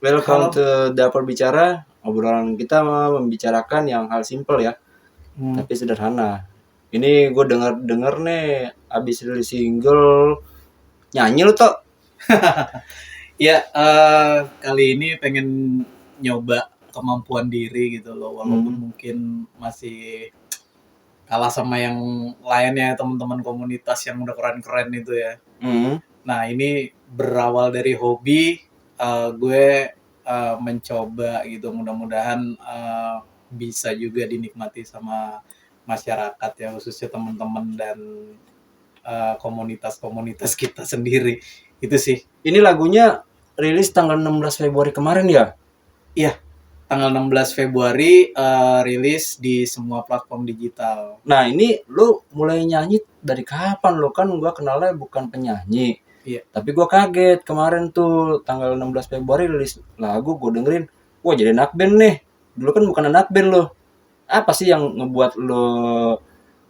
Welcome Halo. to Dapur Bicara. Obrolan kita membicarakan yang hal simpel ya, Hmm. tapi sederhana. Ini gue denger nih abis rilis single nyanyi lu toh. Ya, kali ini pengen nyoba kemampuan diri gitu loh, walaupun mungkin masih kalah sama yang lainnya, teman-teman komunitas yang udah keren-keren itu ya. Nah, ini berawal dari hobi, gue mencoba gitu, mudah-mudahan bisa juga dinikmati sama masyarakat ya, khususnya teman-teman dan komunitas-komunitas kita sendiri. Itu sih. Ini lagunya rilis tanggal 16 Februari kemarin ya? Iya, tanggal 16 Februari rilis di semua platform digital. Nah ini lu mulai nyanyi dari kapan lo? Kan gue kenalnya bukan penyanyi. Iya. Tapi gue kaget kemarin tuh tanggal 16 Februari rilis lagu, gue dengerin, wah jadi anak band nih. Dulu kan bukan anak band lo. Apa sih yang ngebuat lo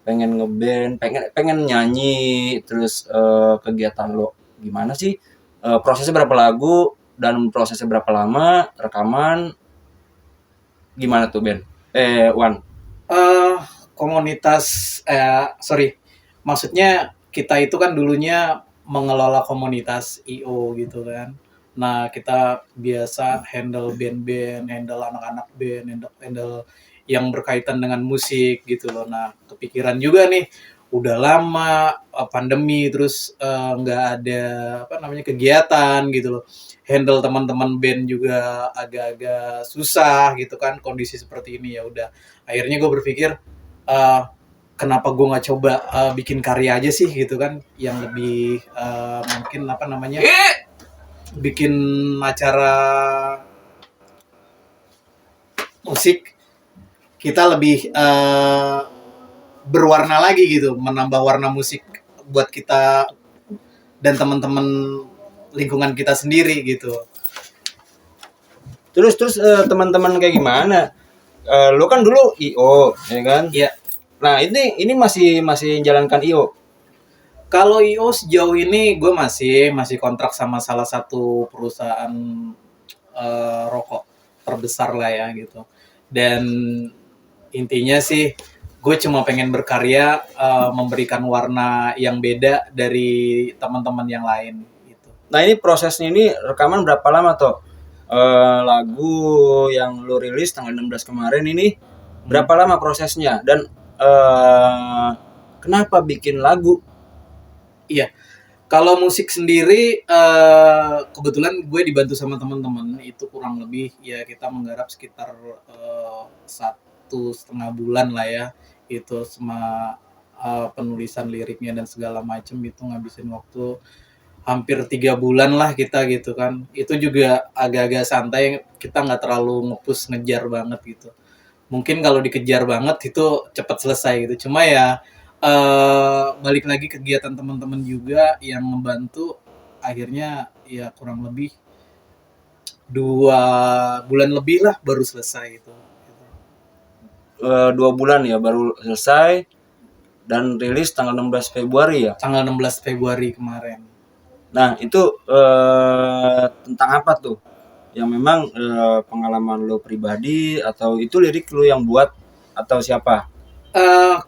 pengen ngeband, pengen nyanyi, terus kegiatan lo gimana sih? Prosesnya berapa lagu dan prosesnya berapa lama rekaman? Gimana tuh Ben? Wan. Komunitas, maksudnya kita itu kan dulunya mengelola komunitas IO gitu kan. Nah, kita biasa handle band-band, handle anak-anak band, handle yang berkaitan dengan musik gitu loh. Nah, kepikiran juga nih, udah lama pandemi, terus nggak ada kegiatan gitu loh. Handle teman-teman band juga agak-agak susah gitu kan, kondisi seperti ini. Ya udah, akhirnya gue berpikir kenapa gue nggak coba bikin karya aja sih gitu kan, yang lebih mungkin bikin acara musik kita lebih berwarna lagi gitu, menambah warna musik buat kita dan teman-teman lingkungan kita sendiri gitu. Terus teman-teman kayak gimana? Lo kan dulu IO, ya kan? Iya. Nah ini masih jalankan IO. Kalau IO sejauh ini gue masih kontrak sama salah satu perusahaan rokok terbesar lah ya gitu. Dan intinya sih gue cuma pengen berkarya, memberikan warna yang beda dari teman-teman yang lain gitu. Nah ini prosesnya ini rekaman berapa lama toh? Lagu yang lo rilis tanggal 16 kemarin ini berapa lama prosesnya dan kenapa bikin lagu? Iya, kalau musik sendiri kebetulan gue dibantu sama teman-teman, itu kurang lebih ya kita menggarap sekitar 1,5 bulan lah ya, itu sama penulisan liriknya dan segala macam, itu ngabisin waktu hampir 3 bulan lah kita gitu kan. Itu juga agak-agak santai, kita nggak terlalu nge-push ngejar banget gitu. Mungkin kalau dikejar banget itu cepat selesai gitu. Cuma ya balik lagi kegiatan teman-teman juga yang membantu, akhirnya ya kurang lebih 2 bulan lebih lah baru selesai itu. 2 bulan ya baru selesai dan rilis tanggal 16 Februari ya? Tanggal 16 Februari kemarin. Nah itu tentang apa tuh? Yang memang pengalaman lo pribadi atau itu lirik lo yang buat atau siapa?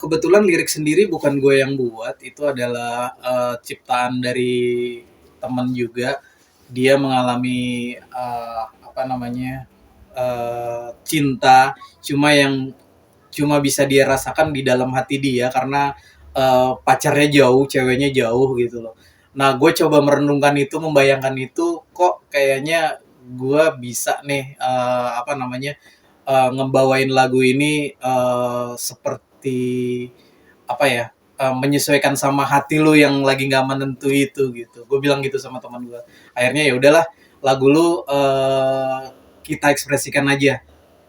Kebetulan lirik sendiri bukan gue yang buat, itu adalah ciptaan dari teman juga. Dia mengalami cinta, cuma bisa dia rasakan di dalam hati dia karena pacarnya jauh, ceweknya jauh gitu loh. Nah, gue coba merenungkan itu, membayangkan itu, kok kayaknya gue bisa nih ngebawain lagu ini seperti menyesuaikan sama hati lu yang lagi nggak menentu itu gitu. Gue bilang gitu sama teman gue. Akhirnya ya udahlah, lagu lu kita ekspresikan aja.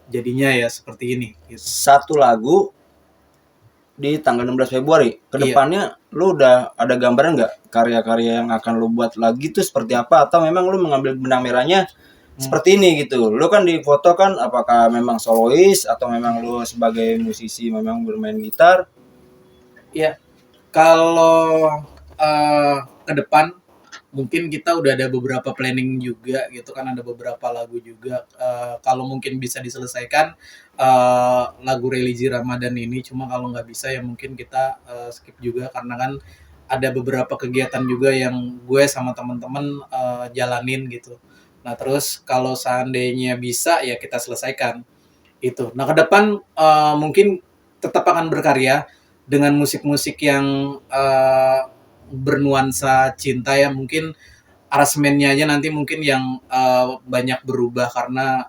Jadinya ya seperti ini. Gitu. Satu lagu di tanggal 16 Februari. Kedepannya lu udah ada gambaran nggak karya-karya yang akan lu buat lagi tuh seperti apa? Atau memang lu mengambil benang merahnya seperti ini gitu? Lu kan di foto kan apakah memang solois atau memang lu sebagai musisi memang bermain gitar? Iya, kalau ke depan mungkin kita udah ada beberapa planning juga gitu kan, ada beberapa lagu juga. Kalau mungkin bisa diselesaikan lagu religi Ramadan ini, cuma kalau nggak bisa ya mungkin kita skip juga karena kan ada beberapa kegiatan juga yang gue sama teman-teman jalanin gitu. Nah terus kalau seandainya bisa ya kita selesaikan itu. Nah ke depan mungkin tetap akan berkarya dengan musik-musik yang bernuansa cinta ya, mungkin aransemennya aja nanti mungkin yang banyak berubah karena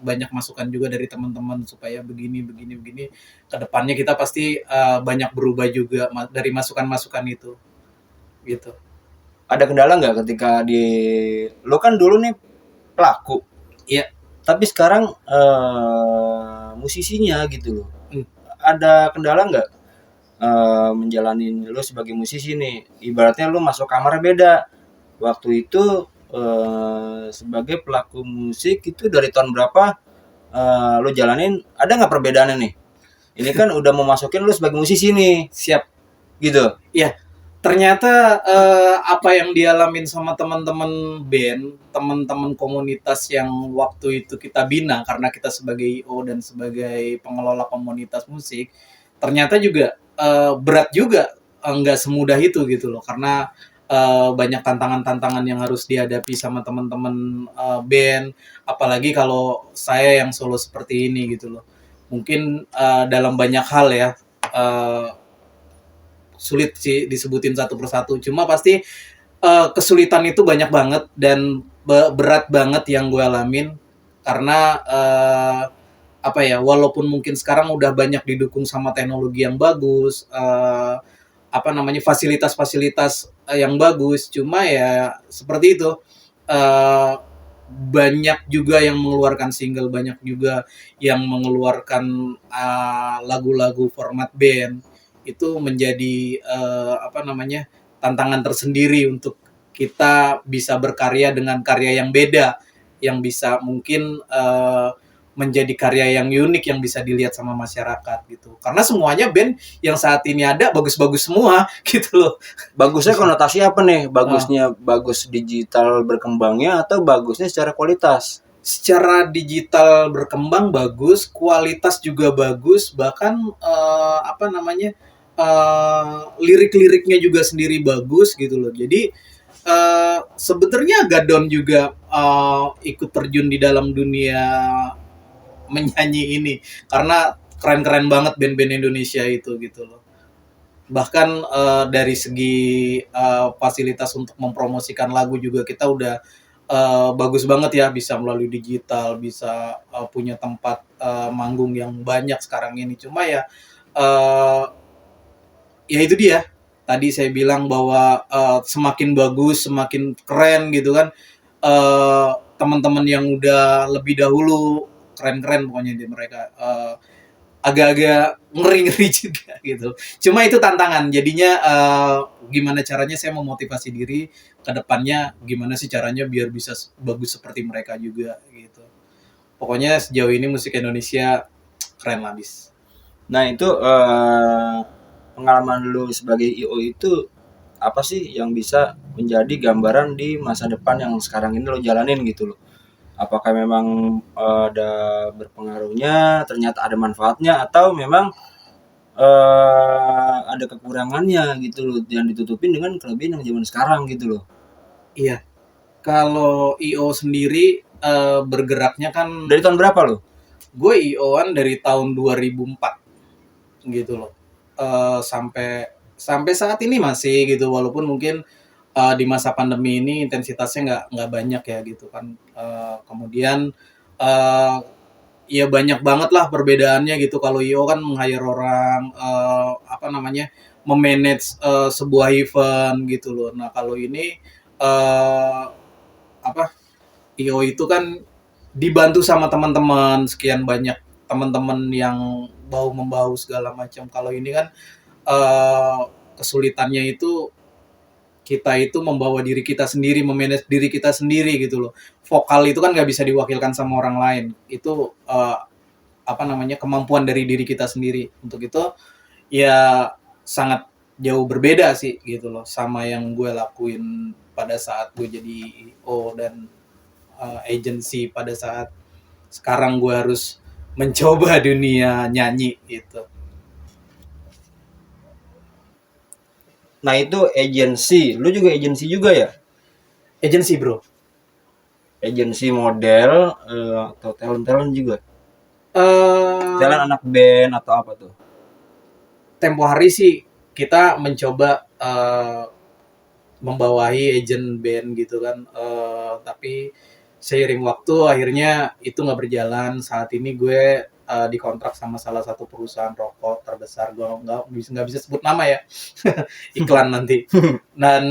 banyak masukan juga dari teman-teman supaya begini begini begini. Kedepannya kita pasti banyak berubah juga dari masukan-masukan itu gitu. Ada kendala nggak ketika lo kan dulu nih pelaku, Iya. tapi sekarang musisinya gitu loh. Hmm. Ada kendala nggak menjalani lo sebagai musisi nih? Ibaratnya lo masuk kamar beda. Waktu itu sebagai pelaku musik itu dari tahun berapa lo jalanin, ada nggak perbedaannya nih? Ini kan udah mau masukin lo sebagai musisi nih, Siap. gitu. Iya. Ternyata apa yang dialamin sama teman-teman band, teman-teman komunitas yang waktu itu kita bina karena kita sebagai IO dan sebagai pengelola komunitas musik, ternyata juga berat juga, nggak semudah itu gitu loh. Karena banyak tantangan-tantangan yang harus dihadapi sama teman-teman band, apalagi kalau saya yang solo seperti ini gitu loh. Mungkin dalam banyak hal ya, sulit sih disebutin satu persatu. Cuma pasti kesulitan itu banyak banget dan berat banget yang gue alamin karena apa ya, walaupun mungkin sekarang udah banyak didukung sama teknologi yang bagus, apa namanya, fasilitas-fasilitas yang bagus, cuma ya seperti itu, banyak juga yang mengeluarkan single, banyak juga yang mengeluarkan lagu-lagu format band. Itu menjadi apa namanya, tantangan tersendiri untuk kita bisa berkarya dengan karya yang beda, yang bisa mungkin menjadi karya yang unik yang bisa dilihat sama masyarakat gitu. Karena semuanya band yang saat ini ada bagus-bagus semua gitu loh. Bagusnya konotasi apa nih? Bagusnya bagus digital berkembangnya atau bagusnya secara kualitas? Secara digital berkembang bagus, kualitas juga bagus, bahkan apa namanya, lirik-liriknya juga sendiri bagus gitu loh. Jadi sebenarnya Gadon juga ikut terjun di dalam dunia menyanyi ini karena keren-keren banget band-band Indonesia itu gitu loh. Bahkan dari segi fasilitas untuk mempromosikan lagu juga kita udah bagus banget ya, bisa melalui digital, bisa punya tempat manggung yang banyak sekarang ini. Cuma ya ya itu dia. Tadi saya bilang bahwa semakin bagus, semakin keren gitu kan. Teman-teman yang udah lebih dahulu keren-keren pokoknya di mereka. Agak-agak ngeri-ngeri juga gitu. Cuma itu tantangan. Jadinya gimana caranya saya memotivasi diri ke depannya, gimana sih caranya biar bisa bagus seperti mereka juga gitu. Pokoknya sejauh ini musik Indonesia keren lah, Bis. Nah itu pengalaman lu sebagai IO itu apa sih yang bisa menjadi gambaran di masa depan yang sekarang ini lo jalanin gitu loh? Apakah memang ada berpengaruhnya, ternyata ada manfaatnya, atau memang ada kekurangannya gitu loh, yang ditutupin dengan kelebihan yang zaman sekarang gitu loh? Iya. Kalau IO sendiri bergeraknya kan Dari tahun berapa lo? gue IO-an dari tahun 2004 gitu loh. Sampai saat ini masih gitu, walaupun mungkin di masa pandemi ini intensitasnya nggak banyak ya gitu kan. Kemudian ya banyak banget lah perbedaannya gitu. Kalau IO kan meng-hire orang, apa namanya, memanage sebuah event gitu loh. Nah kalau ini apa, IO itu kan dibantu sama teman-teman, sekian banyak teman-teman yang bahu membahu segala macam. Kalau ini kan kesulitannya itu kita itu membawa diri kita sendiri, memanage diri kita sendiri gitu loh. Vokal itu kan nggak bisa diwakilkan sama orang lain. Itu apa namanya, kemampuan dari diri kita sendiri. Untuk itu ya sangat jauh berbeda sih gitu loh sama yang gue lakuin pada saat gue jadi IO dan agency pada saat sekarang gue harus mencoba dunia nyanyi gitu. Nah itu agensi, lu juga agensi juga ya? Agency bro. Agensi model atau talent juga? Talent eh anak band atau apa tuh? Tempo hari sih kita mencoba membawahi agent band gitu kan, tapi seiring waktu akhirnya itu nggak berjalan. Saat ini gue dikontrak sama salah satu perusahaan rokok terbesar, gue nggak bisa sebut nama ya, iklan nanti. Dan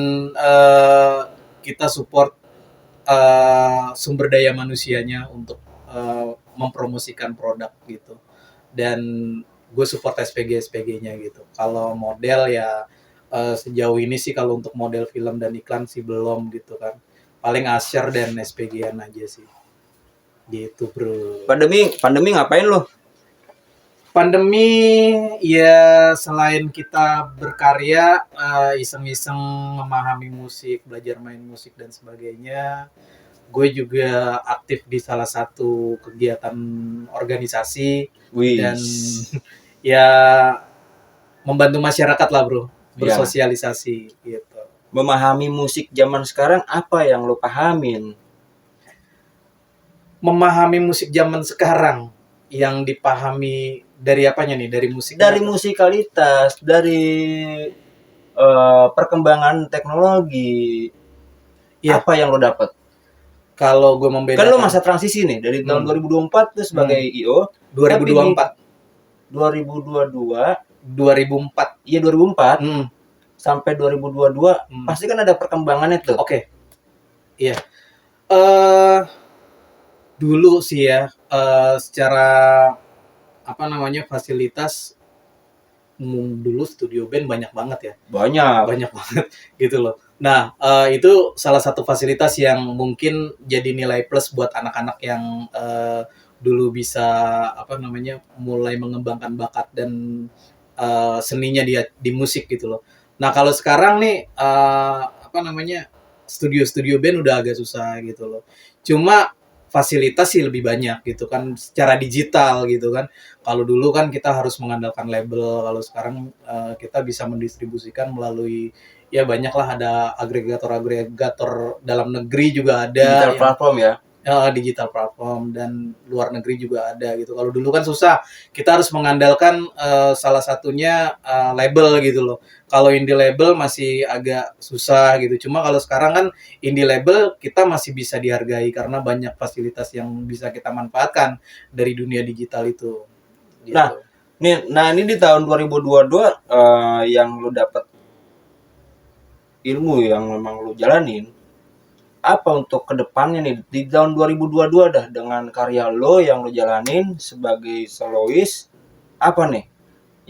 kita support sumber daya manusianya untuk mempromosikan produk gitu, dan gue support SPG-nya gitu. Kalau model ya sejauh ini sih kalau untuk model film dan iklan sih belum gitu kan. Paling Asher dan SPG-an aja sih. Gitu, Bro. Pandemi ngapain lu? Pandemi ya selain kita berkarya, iseng-iseng memahami musik, belajar main musik dan sebagainya, gue juga aktif di salah satu kegiatan organisasi dan Wis. ya membantu masyarakat lah bro, Ya, bersosialisasi gitu. memahami musik zaman sekarang apa yang lu pahamin? Memahami musik zaman sekarang yang dipahami dari apanya nih, dari musiknya Dari atau? musikalitas, dari perkembangan teknologi, Iya, apa yang lo dapat? kalau gue Kan lo membedakan masa transisi nih dari tahun hmm, 2024 tuh sebagai IO, tapi di 2024 2022, 2004 iya 2004 hmm, sampai 2022 hmm. pasti kan ada perkembangannya tuh. Oke, iya. eh Dulu sih ya, secara apa namanya fasilitas, dulu studio band banyak banget ya, Banyak. banyak banget gitu loh. Nah, itu salah satu fasilitas yang mungkin jadi nilai plus buat anak-anak yang dulu bisa apa namanya mulai mengembangkan bakat dan seninya di musik gitu loh. Nah kalau sekarang nih apa namanya studio-studio band udah agak susah gitu loh. Cuma fasilitas sih lebih banyak gitu kan secara digital gitu kan. Kalau dulu kan kita harus mengandalkan label, kalau sekarang kita bisa mendistribusikan melalui ya banyak lah, ada agregator-agregator dalam negeri juga ada Digital yang platform ya. digital platform, dan luar negeri juga ada gitu. Kalau dulu kan susah, kita harus mengandalkan salah satunya label gitu loh. Kalau indie label masih agak susah gitu. Cuma kalau sekarang kan indie label kita masih bisa dihargai karena banyak fasilitas yang bisa kita manfaatkan dari dunia digital itu. Nah, Gitu. ini di tahun 2022 yang lu dapat ilmu yang memang lu jalanin, apa untuk kedepannya nih di tahun 2022 dah dengan karya lo yang lo jalanin sebagai solois, apa nih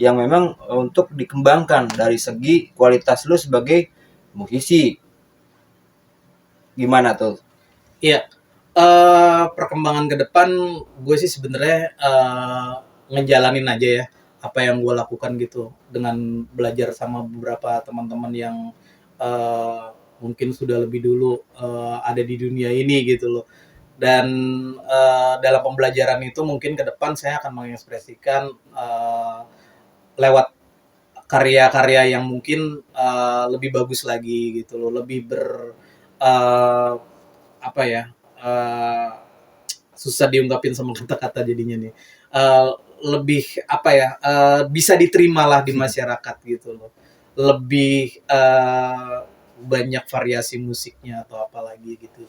yang memang untuk dikembangkan dari segi kualitas lo sebagai musisi, gimana tuh? Iya, perkembangan ke depan gue sih sebenarnya ngejalanin aja ya apa yang gue lakukan gitu dengan belajar sama beberapa teman-teman yang eh, mungkin sudah lebih dulu ada di dunia ini gitu loh. Dan dalam pembelajaran itu mungkin ke depan saya akan mengekspresikan lewat karya-karya yang mungkin lebih bagus lagi gitu loh, lebih uh, apa ya, uh, susah diungkapin sama kata-kata jadinya nih, lebih apa ya, bisa diterima lah di masyarakat gitu loh, lebih banyak variasi musiknya atau apa lagi gitu,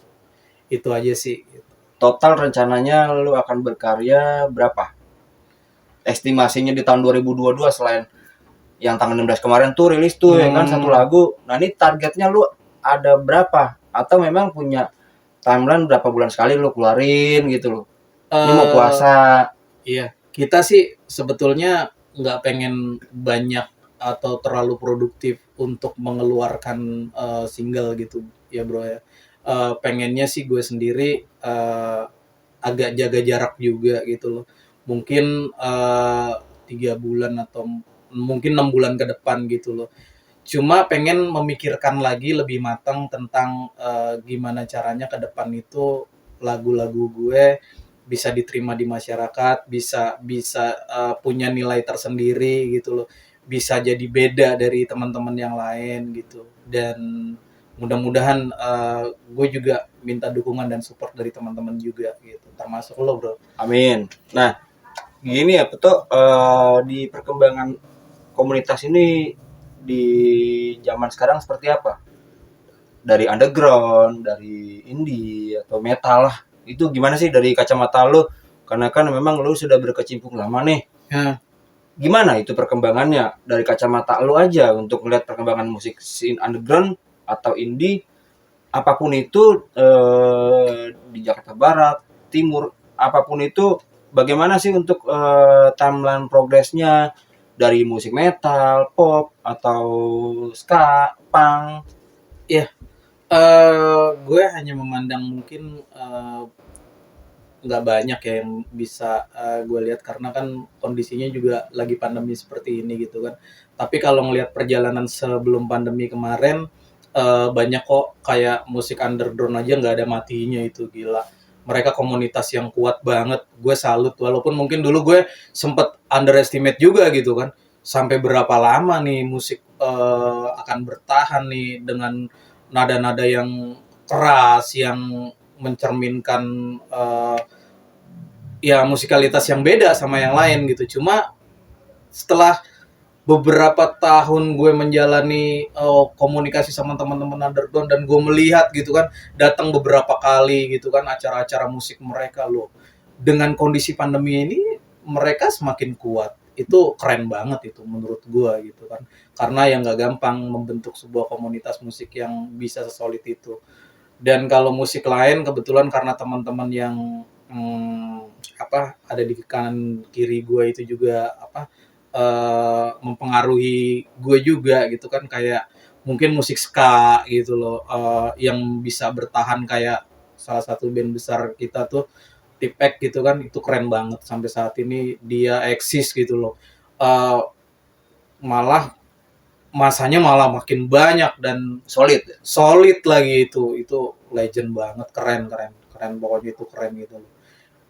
itu aja sih gitu. Total rencananya lo akan berkarya berapa? Estimasinya di tahun 2022 selain yang tanggal 16 kemarin tuh rilis tuh ya kan satu lagu. Nah, ini targetnya lu ada berapa? Atau memang punya timeline berapa bulan sekali lu keluarin gitu loh. Ini mau puasa. Iya, kita sih sebetulnya nggak pengen banyak atau terlalu produktif untuk mengeluarkan single gitu ya bro ya. Pengennya sih gue sendiri agak jaga jarak juga gitu loh. Mungkin 3 bulan atau mungkin 6 bulan ke depan gitu loh. Cuma pengen memikirkan lagi lebih matang tentang gimana caranya ke depan itu lagu-lagu gue bisa diterima di masyarakat, bisa bisa punya nilai tersendiri gitu loh, bisa jadi beda dari teman-teman yang lain gitu. Dan mudah-mudahan gue juga minta dukungan dan support dari teman-teman juga gitu, termasuk lo bro. Amin. Nah, gini ya betul, di perkembangan komunitas ini di zaman sekarang seperti apa? Dari underground, dari indie atau metal lah. Itu gimana sih dari kacamata lu? Karena kan memang lu sudah berkecimpung lama nih. Ya. Gimana itu perkembangannya dari kacamata lu aja untuk melihat perkembangan musik scene underground atau indie apapun itu, di Jakarta Barat, Timur, apapun itu bagaimana sih untuk timeline progresnya dari musik metal, pop atau ska, punk? Ya, gue hanya memandang mungkin nggak banyak ya yang bisa gue lihat karena kan kondisinya juga lagi pandemi seperti ini gitu kan. Tapi kalau ngelihat perjalanan sebelum pandemi kemarin, banyak kok kayak musik underground aja nggak ada matinya itu, gila. Mereka komunitas yang kuat banget, gue salut. Walaupun mungkin dulu gue sempet underestimate juga gitu kan. Sampai berapa lama nih musik akan bertahan nih dengan nada-nada yang keras, yang mencerminkan ya musikalitas yang beda sama yang lain gitu. Cuma setelah beberapa tahun gue menjalani komunikasi sama teman-teman underground dan gue melihat gitu kan, datang beberapa kali gitu kan acara-acara musik mereka loh. Dengan kondisi pandemi ini mereka semakin kuat. Itu keren banget itu menurut gue gitu kan. Karena yang gak gampang membentuk sebuah komunitas musik yang bisa sesolid itu. Dan kalau musik lain kebetulan karena teman-teman yang ada di kanan kiri gue itu juga mempengaruhi gue juga gitu kan, kayak mungkin musik ska gitu loh, yang bisa bertahan kayak salah satu band besar kita tuh Tipek gitu kan, itu keren banget sampai saat ini dia eksis gitu loh. Uh, Malah masanya malah makin banyak dan Solid. solid lagi, itu legend banget, keren keren keren pokoknya, itu keren gitu loh.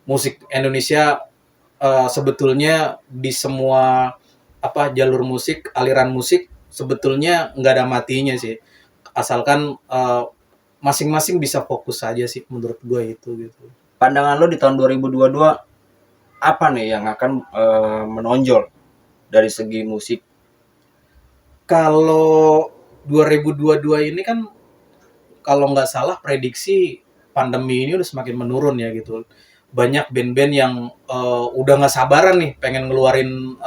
Musik Indonesia sebetulnya di semua jalur musik, aliran musik sebetulnya nggak ada matinya sih, asalkan masing-masing bisa fokus aja sih menurut gue itu gitu. Pandangan lo di tahun 2022 apa nih yang akan menonjol dari segi musik? Kalau 2022 ini kan kalau nggak salah prediksi pandemi ini udah semakin menurun ya gitu. Banyak band-band yang udah nggak sabaran nih pengen ngeluarin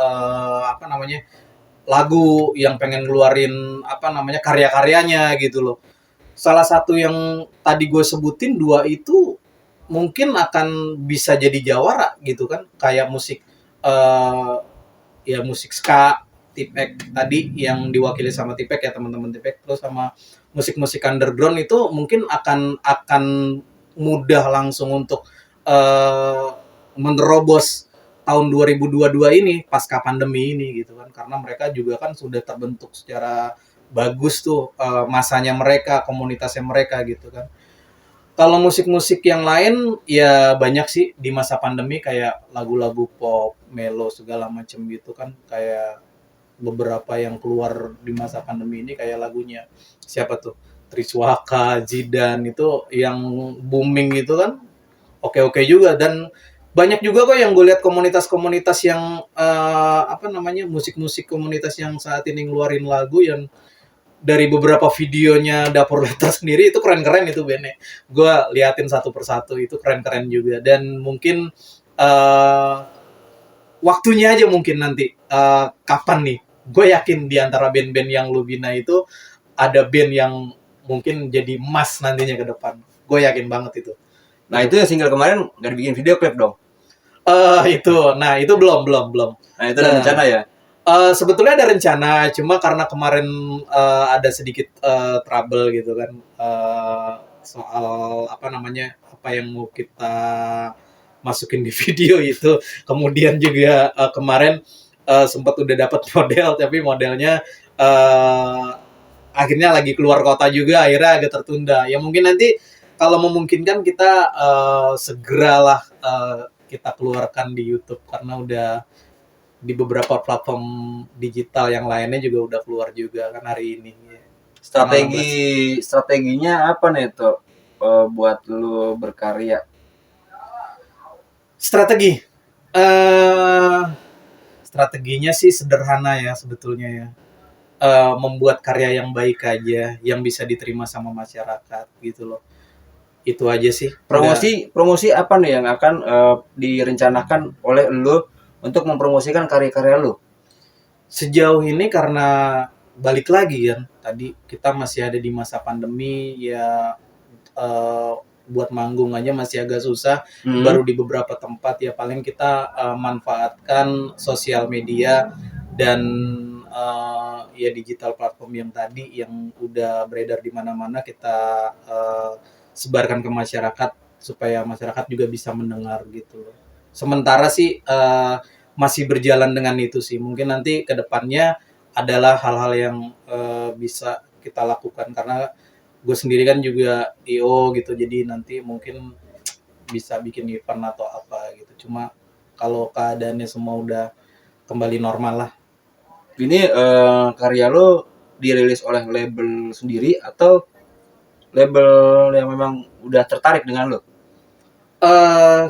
lagu, yang pengen ngeluarin karya-karyanya gitu loh. Salah satu yang tadi gue sebutin dua itu mungkin akan bisa jadi jawara gitu kan, kayak musik musik ska Tipek tadi yang diwakili sama Tipek ya, teman-teman Tipek, terus sama musik-musik underground itu mungkin akan mudah langsung untuk menerobos tahun 2022 ini pasca pandemi ini gitu kan, karena mereka juga kan sudah terbentuk secara bagus tuh masanya mereka, komunitasnya mereka gitu kan. Kalau musik-musik yang lain ya banyak sih di masa pandemi, kayak lagu-lagu pop, melo segala macam gitu kan, kayak beberapa yang keluar di masa pandemi ini kayak lagunya siapa tuh? Triswaka, Jidan, itu yang booming gitu kan. Oke-oke juga, dan banyak juga kok yang gue lihat komunitas-komunitas yang musik-musik komunitas yang saat ini ngeluarin lagu yang dari beberapa videonya Dapur Letter sendiri itu keren-keren itu bandnya. Gue liatin satu persatu, itu keren-keren juga. Dan mungkin waktunya aja mungkin nanti kapan nih. Gue yakin di antara band-band yang lu bina itu ada band yang mungkin jadi emas nantinya ke depan. Gue yakin banget itu. Nah itu yang single kemarin nggak dibikin video klip dong? Itu belum. Nah itu ada rencana ya? Sebetulnya ada rencana, cuma karena kemarin ada sedikit trouble gitu kan, soal apa yang mau kita masukin di video itu. Kemudian juga kemarin sempat udah dapat model, tapi modelnya akhirnya lagi keluar kota juga, akhirnya agak tertunda. Ya mungkin nanti kalau memungkinkan kita segeralah kita keluarkan di YouTube, karena udah di beberapa platform digital yang lainnya juga udah keluar juga kan hari ini. Strateginya apa nih tuh buat lu berkarya? Strategi, strateginya sih sederhana ya sebetulnya ya. Membuat karya yang baik aja, yang bisa diterima sama masyarakat gitu loh. Itu aja sih. Promosi apa nih yang akan direncanakan oleh lu untuk mempromosikan karya-karya lu? Sejauh ini karena balik lagi kan, tadi kita masih ada di masa pandemi ya, buat manggung aja masih agak susah. Baru di beberapa tempat ya, paling kita manfaatkan sosial media dan ya digital platform yang tadi yang udah beredar di mana-mana, kita sebarkan ke masyarakat supaya masyarakat juga bisa mendengar gitu loh. Sementara sih masih berjalan dengan itu sih. Mungkin nanti ke depannya adalah hal-hal yang bisa kita lakukan, karena gue sendiri kan juga IO gitu, jadi nanti mungkin bisa bikin event atau apa gitu. Cuma kalau keadaannya semua udah kembali normal lah. Ini karya lo dirilis oleh label sendiri atau label yang memang udah tertarik dengan lo?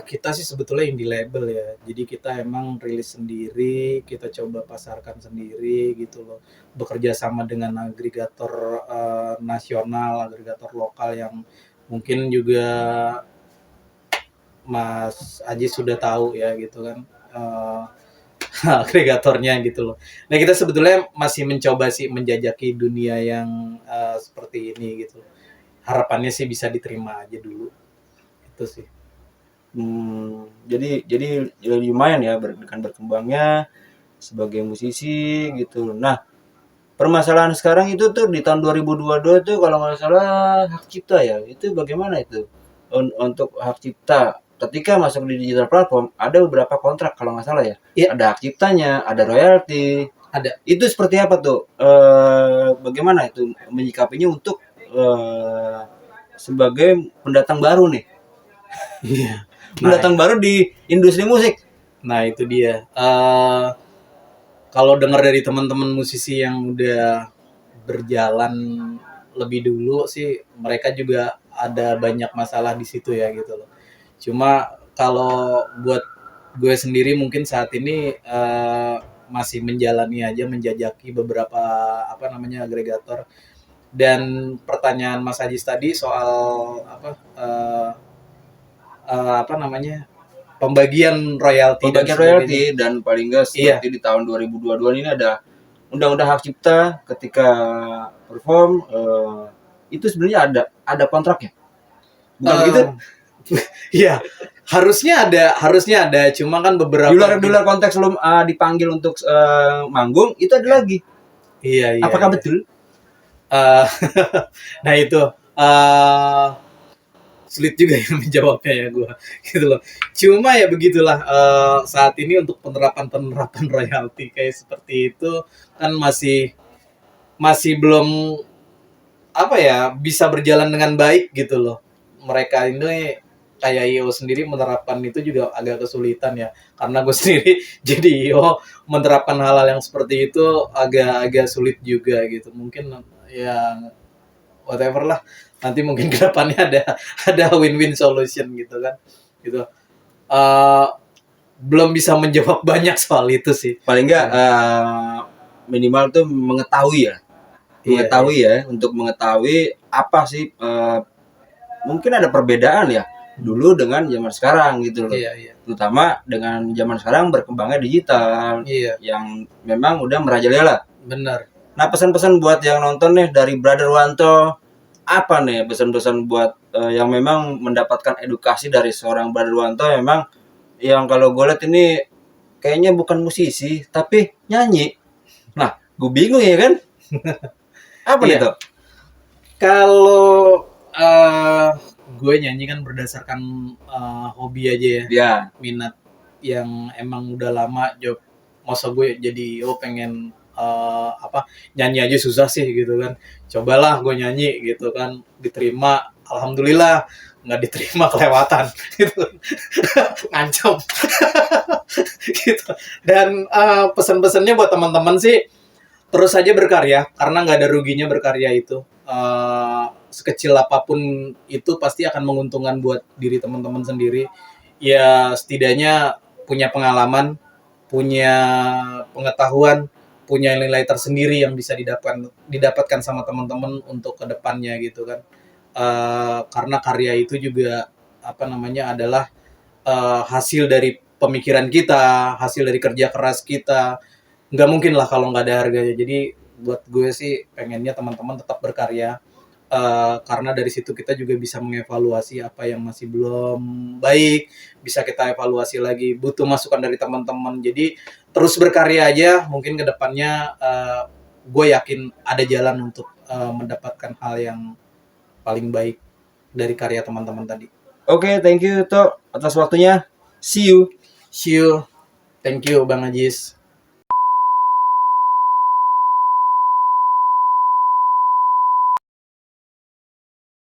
Kita sih sebetulnya indie label ya, jadi kita emang rilis sendiri, kita coba pasarkan sendiri gitu loh, bekerja sama dengan agregator nasional, agregator lokal yang mungkin juga Mas Aji sudah tahu ya gitu kan, agregatornya gitu loh. Nah kita sebetulnya masih mencoba sih menjajaki dunia yang seperti ini gitu. Harapannya sih bisa diterima aja dulu, itu sih. Jadi lumayan ya dengan berkembangnya sebagai musisi gitu. Nah, permasalahan sekarang itu tuh di tahun 2022 tuh kalau nggak salah hak cipta ya. Itu bagaimana itu? Untuk hak cipta ketika masuk di digital platform ada beberapa kontrak kalau nggak salah ya. Iya. Ada hak ciptanya, ada royalti. Ada. Itu seperti apa tuh? Bagaimana itu menyikapinya untuk sebagai pendatang baru nih? Iya. Pendatang baru di industri musik. Nah itu dia. Kalau dengar dari teman-teman musisi yang udah berjalan lebih dulu sih, mereka juga ada banyak masalah di situ ya gitu loh. Cuma kalau buat gue sendiri mungkin saat ini masih menjalani aja, menjajaki beberapa apa namanya agregator. Dan pertanyaan Mas Ajis tadi soal apa namanya, pembagian royalti dan paling enggak seperti di tahun 2022 ini ada undang-undang hak cipta ketika perform itu sebenarnya ada kontraknya. Bukan begitu? Iya, harusnya ada, cuma kan beberapa di luar konteks belum dipanggil untuk manggung itu ada lagi. Iya. Apakah betul? Nah itu sulit juga ya menjawabnya ya gue gitu loh. Cuma ya begitulah, saat ini untuk penerapan royalti kayak seperti itu kan masih belum apa ya bisa berjalan dengan baik gitu loh. Mereka ini kayak IO sendiri menerapkan itu juga agak kesulitan ya, karena gue sendiri jadi IO menerapkan hal-hal yang seperti itu agak sulit juga gitu. Mungkin ya whatever lah, nanti mungkin kedepannya ada win-win solution gitu kan gitu. Belum bisa menjawab banyak soal itu sih. Paling enggak minimal tuh mengetahui ya, untuk mengetahui apa sih mungkin ada perbedaan ya dulu dengan zaman sekarang gitu loh. Iya. Terutama dengan zaman sekarang berkembangnya digital yang memang udah merajalela. Benar. Nah, pesan-pesan buat yang nonton nih dari Brother Wanto, apa nih pesan-pesan buat yang memang mendapatkan edukasi dari seorang Brother Wanto, memang yang kalau gue lihat ini kayaknya bukan musisi tapi nyanyi. Nah, gue bingung ya kan? Apa nih tuh? Kalau gue nyanyi kan berdasarkan hobi aja ya. Ya. Minat yang emang udah lama job. Masa gue jadi pengen nyanyi aja susah sih gitu kan, cobalah gue nyanyi gitu kan, diterima, alhamdulillah. Nggak diterima, kelewatan gitu, ngancam. Gitu. Dan pesan-pesannya buat teman-teman sih, terus saja berkarya karena nggak ada ruginya berkarya itu. Sekecil apapun itu pasti akan menguntungkan buat diri teman-teman sendiri. Ya setidaknya punya pengalaman, punya pengetahuan, punya nilai tersendiri yang bisa didapatkan sama teman-teman untuk kedepannya gitu kan. Karena karya itu juga adalah hasil dari pemikiran kita, hasil dari kerja keras kita. Nggak mungkin lah kalau nggak ada harganya. Jadi buat gue sih pengennya teman-teman tetap berkarya, karena dari situ kita juga bisa mengevaluasi apa yang masih belum baik, bisa kita evaluasi lagi, butuh masukan dari teman-teman. Jadi terus berkarya aja, mungkin kedepannya gue yakin ada jalan untuk mendapatkan hal yang paling baik dari karya teman-teman tadi. Oke, thank you Tok atas waktunya. See you. See you. Thank you Bang Ajis.